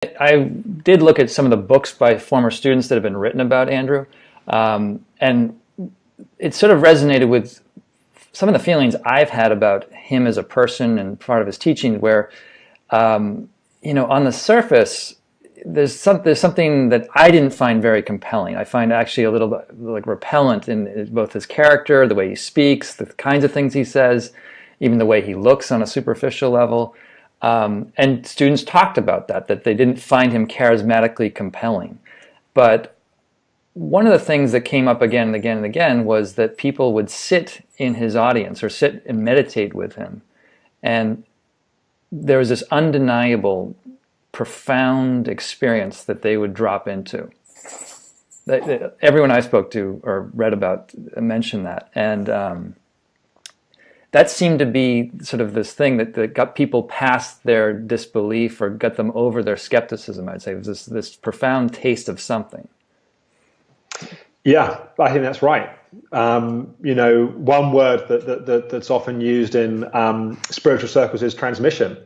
I did look at some of the books by former students that have been written about Andrew, and it sort of resonated with some of the feelings I've had about him as a person and part of his teaching, where, on the surface, there's something that I didn't find very compelling. I find actually a little bit like repellent in both his character, the way he speaks, the kinds of things he says, even the way he looks on a superficial level. And students talked about that they didn't find him charismatically compelling. But one of the things that came up again and again and again was that people would sit in his audience or sit and meditate with him. And there was this undeniable, profound experience that they would drop into. Everyone I spoke to or read about mentioned that. And that seemed to be sort of this thing that got people past their disbelief or got them over their skepticism, I'd say. It was this profound taste of something. Yeah, I think that's right. One word that's often used in spiritual circles is transmission.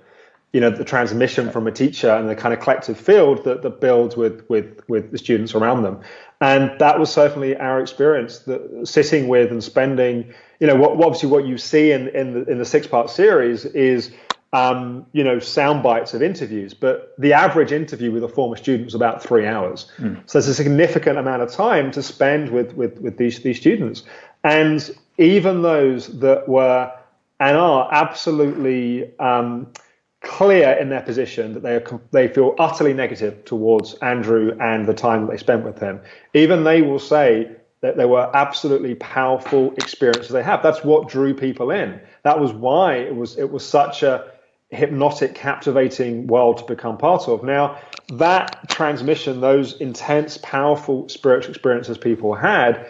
The transmission from a teacher and the kind of collective field that builds with the students around them. And that was certainly our experience, sitting with and spending, what you see in the 6-part series is, sound bites of interviews, but the average interview with a former student was about 3 hours. So there's a significant amount of time to spend with these students. And even those that were and are absolutely clear in their position that they feel utterly negative towards Andrew and the time that they spent with him, even they will say that there were absolutely powerful experiences they have. That's what drew people in. That was why it was such a hypnotic, captivating world to become part of. Now, that transmission, those intense, powerful spiritual experiences people had,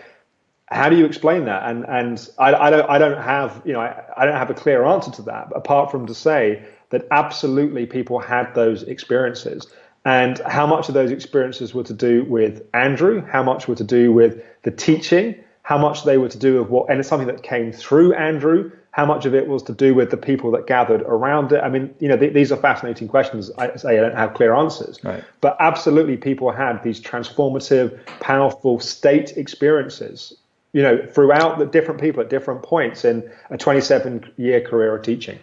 how do you explain that? And I don't have a clear answer to that, apart from to say that absolutely people had those experiences. And how much of those experiences were to do with Andrew, how much were to do with the teaching, how much they were to do with and it's something that came through Andrew, how much of it was to do with the people that gathered around it. I mean, these are fascinating questions. I don't have clear answers, right. But absolutely people had these transformative, powerful state experiences, throughout the different people at different points in a 27-year career of teaching.